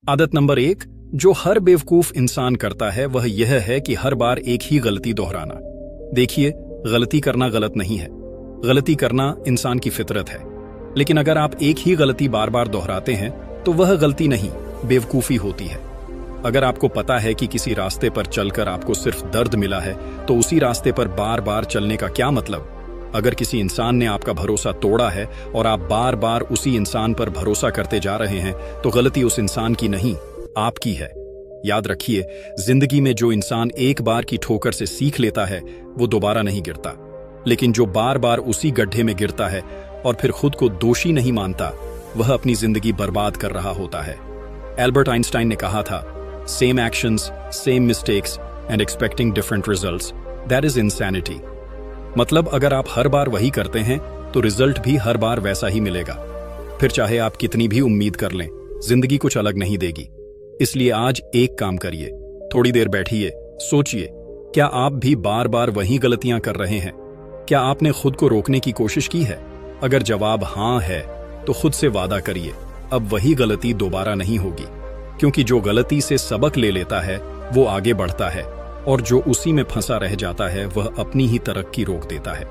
आदत नंबर 1 जो हर बेवकूफ इंसान करता है वह यह है कि हर बार एक ही गलती दोहराना। देखिए, गलती करना गलत नहीं है, गलती करना इंसान की फितरत है। लेकिन अगर आप एक ही गलती बार बार दोहराते हैं तो वह गलती नहीं, बेवकूफी होती है। अगर आपको पता है कि किसी रास्ते पर चलकर आपको सिर्फ दर्द मिला है तो उसी रास्ते पर बार बार चलने का क्या मतलब। अगर किसी इंसान ने आपका भरोसा तोड़ा है और आप बार बार उसी इंसान पर भरोसा करते जा रहे हैं तो गलती उस इंसान की नहीं, आपकी है। याद रखिए, जिंदगी में जो इंसान एक बार की ठोकर से सीख लेता है वो दोबारा नहीं गिरता, लेकिन जो बार बार उसी गड्ढे में गिरता है और फिर खुद को दोषी नहीं मानता, वह अपनी जिंदगी बर्बाद कर रहा होता है। एल्बर्ट आइंस्टाइन ने कहा था, same actions, same mistakes and expecting different results, that is insanity. मतलब अगर आप हर बार वही करते हैं तो रिजल्ट भी हर बार वैसा ही मिलेगा। फिर चाहे आप कितनी भी उम्मीद कर लें, जिंदगी कुछ अलग नहीं देगी। इसलिए आज एक काम करिए, थोड़ी देर बैठिए, सोचिए, क्या आप भी बार बार वही गलतियां कर रहे हैं? क्या आपने खुद को रोकने की कोशिश की है? अगर जवाब हां है तो खुद से वादा करिए, अब वही गलती दोबारा नहीं होगी। क्योंकि जो गलती से सबक ले लेता है वो आगे बढ़ता है, और जो उसी में फंसा रह जाता है वह अपनी ही तरक्की रोक देता है।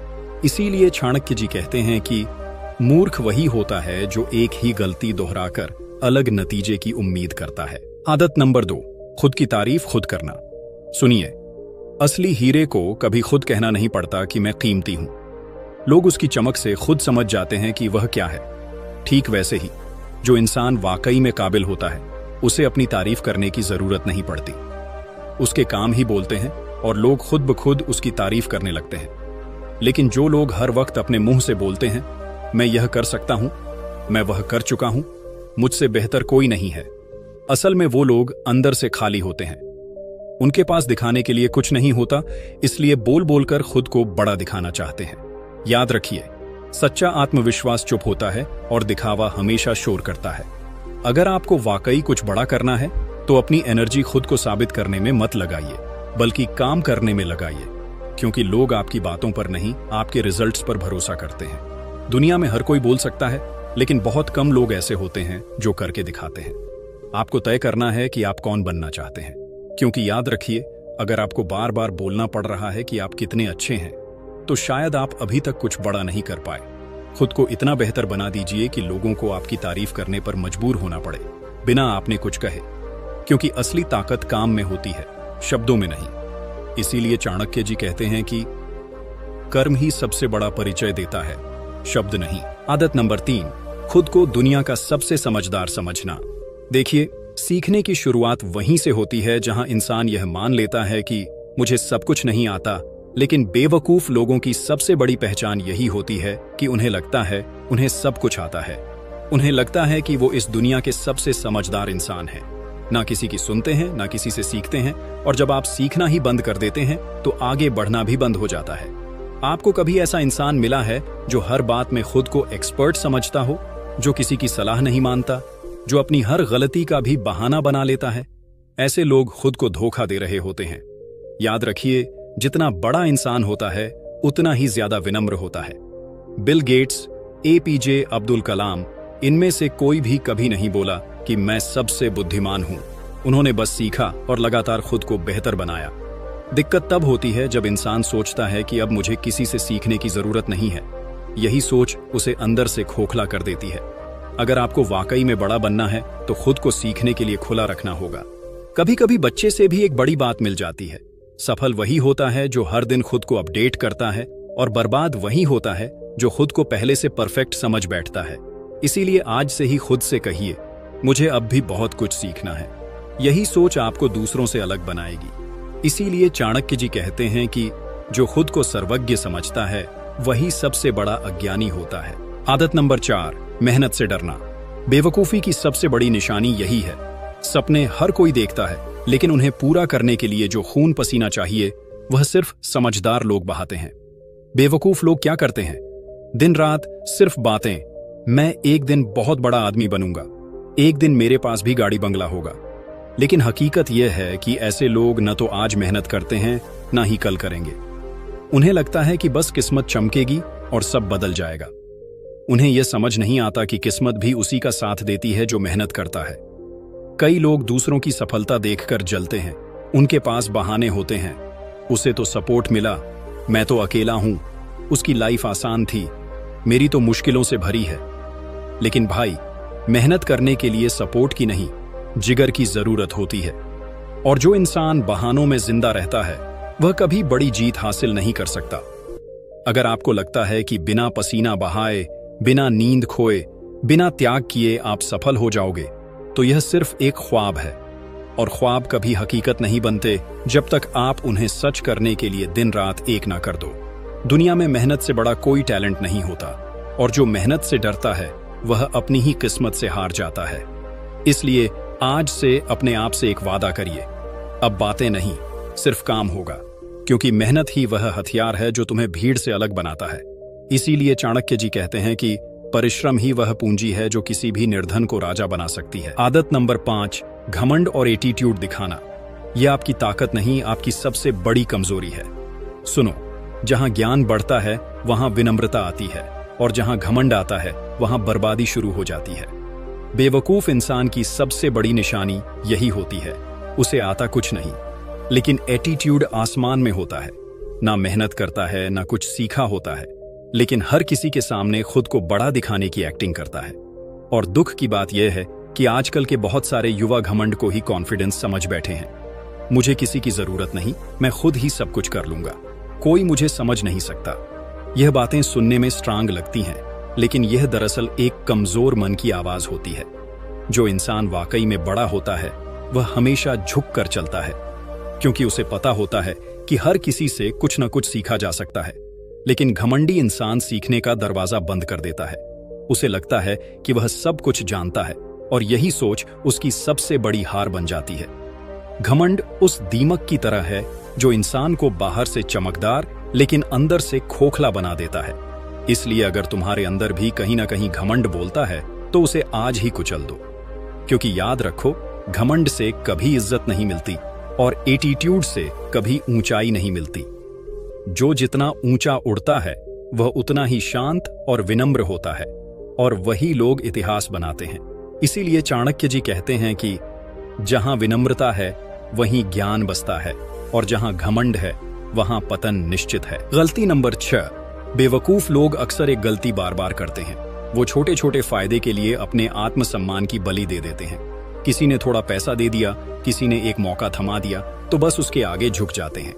इसीलिए चाणक्य जी कहते हैं कि मूर्ख वही होता है जो एक ही गलती दोहराकर अलग नतीजे की उम्मीद करता है। आदत नंबर 2, खुद की तारीफ खुद करना। सुनिए, असली हीरे को कभी खुद कहना नहीं पड़ता कि मैं कीमती हूं। लोग उसकी चमक से खुद समझ जाते हैं कि वह क्या है। ठीक वैसे ही जो इंसान वाकई में काबिल होता है उसे अपनी तारीफ करने की जरूरत नहीं पड़ती। उसके काम ही बोलते हैं और लोग खुद ब खुद उसकी तारीफ करने लगते हैं। लेकिन जो लोग हर वक्त अपने मुंह से बोलते हैं, मैं यह कर सकता हूं, मैं वह कर चुका हूं, मुझसे बेहतर कोई नहीं है, असल में वो लोग अंदर से खाली होते हैं। उनके पास दिखाने के लिए कुछ नहीं होता, इसलिए बोल बोलकर खुद को बड़ा दिखाना चाहते हैं। याद रखिए, सच्चा आत्मविश्वास चुप होता है और दिखावा हमेशा शोर करता है। अगर आपको वाकई कुछ बड़ा करना है तो अपनी एनर्जी खुद को साबित करने में मत लगाइए, बल्कि काम करने में लगाइए। क्योंकि लोग आपकी बातों पर नहीं, आपके रिजल्ट्स पर भरोसा करते हैं। दुनिया में हर कोई बोल सकता है, लेकिन बहुत कम लोग ऐसे होते हैं जो करके दिखाते हैं। आपको तय करना है कि आप कौन बनना चाहते हैं। क्योंकि याद रखिए, अगर आपको बार बार बोलना पड़ रहा है कि आप कितने अच्छे हैं, तो शायद आप अभी तक कुछ बड़ा नहीं कर पाए। खुद को इतना बेहतर बना दीजिए कि लोगों को आपकी तारीफ करने पर मजबूर होना पड़े, बिना आपने कुछ कहे। क्योंकि असली ताकत काम में होती है, शब्दों में नहीं। इसीलिए चाणक्य जी कहते हैं कि कर्म ही सबसे बड़ा परिचय देता है, शब्द नहीं। आदत नंबर 3, खुद को दुनिया का सबसे समझदार समझना। देखिए, सीखने की शुरुआत वहीं से होती है जहां इंसान यह मान लेता है कि मुझे सब कुछ नहीं आता। लेकिन बेवकूफ लोगों की सबसे बड़ी पहचान यही होती है कि उन्हें लगता है उन्हें सब कुछ आता है। उन्हें लगता है कि वो इस दुनिया के सबसे समझदार इंसान हैं। ना किसी की सुनते हैं, ना किसी से सीखते हैं, और जब आप सीखना ही बंद कर देते हैं तो आगे बढ़ना भी बंद हो जाता है। आपको कभी ऐसा इंसान मिला है जो हर बात में खुद को एक्सपर्ट समझता हो, जो किसी की सलाह नहीं मानता, जो अपनी हर गलती का भी बहाना बना लेता है? ऐसे लोग खुद को धोखा दे रहे होते हैं। याद रखिए, जितना बड़ा इंसान होता है उतना ही ज्यादा विनम्र होता है। Bill Gates, APJ Abdul Kalam, इनमें से कोई भी कभी नहीं बोला कि मैं सबसे बुद्धिमान हूं। उन्होंने बस सीखा और लगातार खुद को बेहतर बनाया। दिक्कत तब होती है जब इंसान सोचता है कि अब मुझे किसी से सीखने की जरूरत नहीं है। यही सोच उसे अंदर से खोखला कर देती है। अगर आपको वाकई में बड़ा बनना है तो खुद को सीखने के लिए खुला रखना होगा। कभी कभी बच्चे से भी एक बड़ी बात मिल जाती है। सफल वही होता है जो हर दिन खुद को अपडेट करता है, और बर्बाद वही होता है जो खुद को पहले से परफेक्ट समझ बैठता है। इसीलिए आज से ही खुद से कहिए, मुझे अब भी बहुत कुछ सीखना है। यही सोच आपको दूसरों से अलग बनाएगी। इसीलिए चाणक्य जी कहते हैं कि जो खुद को सर्वज्ञ समझता है वही सबसे बड़ा अज्ञानी होता है। आदत नंबर 4, मेहनत से डरना। बेवकूफी की सबसे बड़ी निशानी यही है। सपने हर कोई देखता है, लेकिन उन्हें पूरा करने के लिए जो खून पसीना चाहिए वह सिर्फ समझदार लोग बहाते हैं। बेवकूफ लोग क्या करते हैं? दिन रात सिर्फ बातें, मैं एक दिन बहुत बड़ा आदमी बनूंगा, एक दिन मेरे पास भी गाड़ी बंगला होगा। लेकिन हकीकत यह है कि ऐसे लोग न तो आज मेहनत करते हैं, ना ही कल करेंगे। उन्हें लगता है कि बस किस्मत चमकेगी और सब बदल जाएगा। उन्हें यह समझ नहीं आता कि किस्मत भी उसी का साथ देती है जो मेहनत करता है। कई लोग दूसरों की सफलता देखकर जलते हैं। उनके पास बहाने होते हैं। उसे तो सपोर्ट मिला, मैं तो अकेला हूं। उसकी लाइफ आसान थी, मेरी तो मुश्किलों से भरी है। लेकिन भाई, मेहनत करने के लिए सपोर्ट की नहीं, जिगर की जरूरत होती है। और जो इंसान बहानों में जिंदा रहता है, वह कभी बड़ी जीत हासिल नहीं कर सकता। अगर आपको लगता है कि बिना पसीना बहाए, बिना नींद खोए, बिना त्याग किए आप सफल हो जाओगे, तो यह सिर्फ एक ख्वाब है। और ख्वाब कभी हकीकत नहीं बनते जब तक आप उन्हें सच करने के लिए दिन रात एक ना कर दो। दुनिया में मेहनत से बड़ा कोई टैलेंट नहीं होता, और जो मेहनत से डरता है वह अपनी ही किस्मत से हार जाता है। इसलिए आज से अपने आप से एक वादा करिए, अब बातें नहीं, सिर्फ काम होगा। क्योंकि मेहनत ही वह हथियार है जो तुम्हें भीड़ से अलग बनाता है। इसीलिए चाणक्य जी कहते हैं कि परिश्रम ही वह पूंजी है जो किसी भी निर्धन को राजा बना सकती है। आदत नंबर 5, घमंड और एटीट्यूड दिखाना। यह आपकी ताकत नहीं, आपकी सबसे बड़ी कमजोरी है। सुनो, जहां ज्ञान बढ़ता है वहां विनम्रता आती है, और जहां घमंड आता है वहां बर्बादी शुरू हो जाती है। बेवकूफ इंसान की सबसे बड़ी निशानी यही होती है, उसे आता कुछ नहीं, लेकिन एटीट्यूड आसमान में होता है। ना मेहनत करता है, ना कुछ सीखा होता है, लेकिन हर किसी के सामने खुद को बड़ा दिखाने की एक्टिंग करता है। और दुख की बात यह है कि आजकल के बहुत सारे युवा घमंड को ही कॉन्फिडेंस समझ बैठे हैं। मुझे किसी की जरूरत नहीं, मैं खुद ही सब कुछ कर लूंगा, कोई मुझे समझ नहीं सकता। यह बातें सुनने में स्ट्रांग लगती हैं, लेकिन यह दरअसल एक कमजोर मन की आवाज होती है। जो इंसान वाकई में बड़ा होता है वह हमेशा झुक कर चलता है, क्योंकि उसे पता होता है कि हर किसी से कुछ न कुछ सीखा जा सकता है। लेकिन घमंडी इंसान सीखने का दरवाजा बंद कर देता है। उसे लगता है कि वह सब कुछ जानता है, और यही सोच उसकी सबसे बड़ी हार बन जाती है। घमंड उस दीमक की तरह है जो इंसान को बाहर से चमकदार लेकिन अंदर से खोखला बना देता है। इसलिए अगर तुम्हारे अंदर भी कहीं ना कहीं घमंड बोलता है तो उसे आज ही कुचल दो, क्योंकि याद रखो, घमंड से कभी इज्जत नहीं मिलती और एटीट्यूड से कभी ऊंचाई नहीं मिलती। जो जितना ऊंचा उड़ता है वह उतना ही शांत और विनम्र होता है, और वही लोग इतिहास बनाते हैं। इसीलिए चाणक्य जी कहते हैं कि जहां विनम्रता है वहीं ज्ञान बसता है, और जहां घमंड है वहां पतन निश्चित है। गलती नंबर 6, बेवकूफ लोग अक्सर एक गलती बार बार करते हैं। वो छोटे छोटे फायदे के लिए अपने आत्मसम्मान की बलि दे देते हैं। किसी ने थोड़ा पैसा दे दिया, किसी ने एक मौका थमा दिया, तो बस उसके आगे झुक जाते हैं।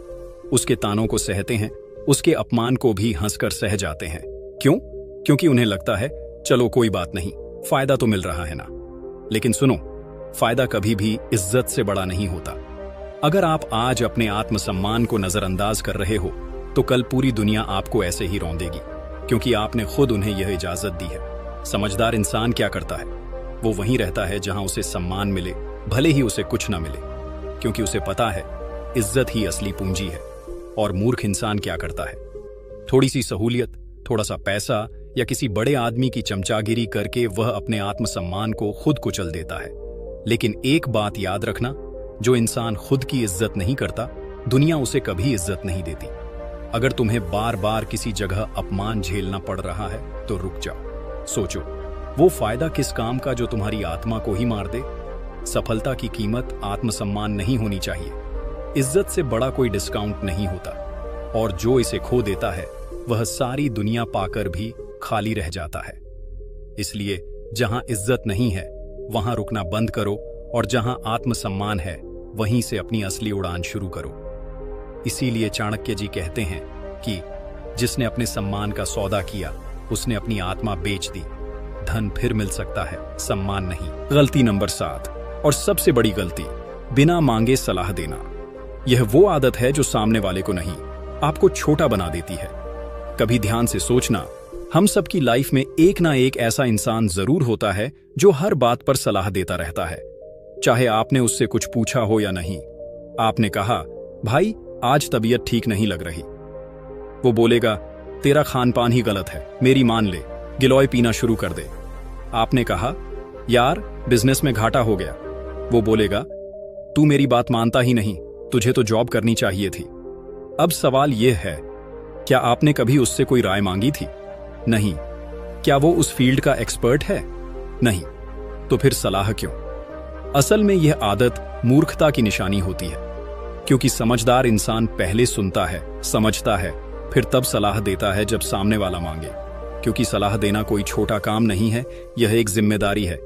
उसके तानों को सहते हैं, उसके अपमान को भी हंसकर सह जाते हैं। क्यों? क्योंकि उन्हें लगता है चलो कोई बात नहीं, फायदा तो मिल रहा है ना। लेकिन सुनो, फायदा कभी भी इज्जत से बड़ा नहीं होता। अगर आप आज अपने आत्मसम्मान को नजरअंदाज कर रहे हो तो कल पूरी दुनिया आपको ऐसे ही रौंदेगी, क्योंकि आपने खुद उन्हें यह इजाजत दी है। समझदार इंसान क्या करता है? वो वहीं रहता है जहां उसे सम्मान मिले, भले ही उसे कुछ ना मिले, क्योंकि उसे पता है इज्जत ही असली पूंजी है। और मूर्ख इंसान क्या करता है? थोड़ी सी सहूलियत, थोड़ा सा पैसा या किसी बड़े आदमी की चमचागिरी करके वह अपने आत्मसम्मान को खुद कुचल देता है। लेकिन एक बात याद रखना, जो इंसान खुद की इज्जत नहीं करता, दुनिया उसे कभी इज्जत नहीं देती। अगर तुम्हें बार बार किसी जगह अपमान झेलना पड़ रहा है तो रुक जाओ, सोचो, वो फायदा किस काम का जो तुम्हारी आत्मा को ही मार दे? सफलता की कीमत आत्मसम्मान नहीं होनी चाहिए। इज्जत से बड़ा कोई डिस्काउंट नहीं होता, और जो इसे खो देता है वह सारी दुनिया पाकर भी खाली रह जाता है। इसलिए जहां इज्जत नहीं है वहां रुकना बंद करो, और जहां आत्मसम्मान है वहीं से अपनी असली उड़ान शुरू करो। इसीलिए चाणक्य जी कहते हैं कि जिसने अपने सम्मान का सौदा किया उसने अपनी आत्मा बेच दी। धन फिर मिल सकता है, सम्मान नहीं। गलती नंबर 7 और सबसे बड़ी गलती, बिना मांगे सलाह देना। यह वो आदत है जो सामने वाले को नहीं, आपको छोटा बना देती है। कभी ध्यान से सोचना, हम सबकी लाइफ में एक ना एक ऐसा इंसान जरूर होता है जो हर बात पर सलाह देता रहता है, चाहे आपने उससे कुछ पूछा हो या नहीं। आपने कहा, भाई आज तबीयत ठीक नहीं लग रही। वो बोलेगा, तेरा खान पान ही गलत है, मेरी मान ले, गिलोय पीना शुरू कर दे। आपने कहा, यार बिजनेस में घाटा हो गया। वो बोलेगा, तू मेरी बात मानता ही नहीं, तुझे तो जॉब करनी चाहिए थी। अब सवाल यह है, क्या आपने कभी उससे कोई राय मांगी थी? नहीं। क्या वो उस फील्ड का एक्सपर्ट है? नहीं। तो फिर सलाह क्यों? असल में यह आदत मूर्खता की निशानी होती है, क्योंकि समझदार इंसान पहले सुनता है, समझता है, फिर तब सलाह देता है जब सामने वाला मांगे। क्योंकि सलाह देना कोई छोटा काम नहीं है, यह एक जिम्मेदारी है।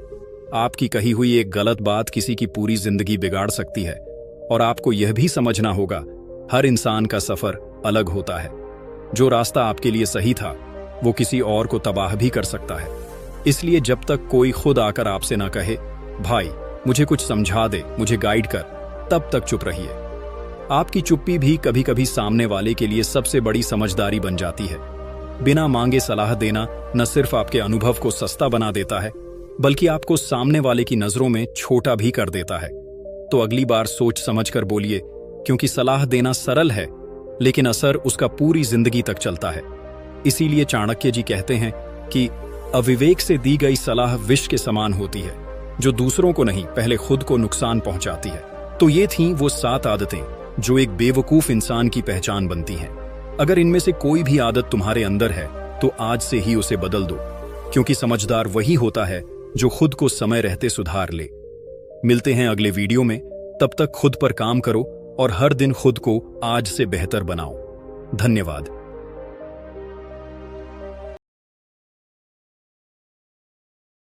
आपकी कही हुई एक गलत बात किसी की पूरी जिंदगी बिगाड़ सकती है, और आपको यह भी समझना होगा, हर इंसान का सफर अलग होता है। जो रास्ता आपके लिए सही था, वो किसी और को तबाह भी कर सकता है। इसलिए जब तक कोई खुद आकर आपसे ना कहे, भाई मुझे कुछ समझा दे, मुझे गाइड कर, तब तक चुप रहिए। आपकी चुप्पी भी कभी कभी सामने वाले के लिए सबसे बड़ी समझदारी बन जाती है। बिना मांगे सलाह देना न सिर्फ आपके अनुभव को सस्ता बना देता है, बल्कि आपको सामने वाले की नजरों में छोटा भी कर देता है। तो अगली बार सोच समझकर बोलिए, क्योंकि सलाह देना सरल है, लेकिन असर उसका पूरी जिंदगी तक चलता है। इसीलिए चाणक्य जी कहते हैं कि अविवेक से दी गई सलाह विष के समान होती है, जो दूसरों को नहीं, पहले खुद को नुकसान पहुंचाती है। तो ये थीं वो 7 आदतें जो एक बेवकूफ इंसान की पहचान बनती हैं। अगर इनमें से कोई भी आदत तुम्हारे अंदर है, तो आज से ही उसे बदल दो, क्योंकि समझदार वही होता है जो खुद को समय रहते सुधार ले। मिलते हैं अगले वीडियो में, तब तक खुद पर काम करो और हर दिन खुद को आज से बेहतर बनाओ। धन्यवाद।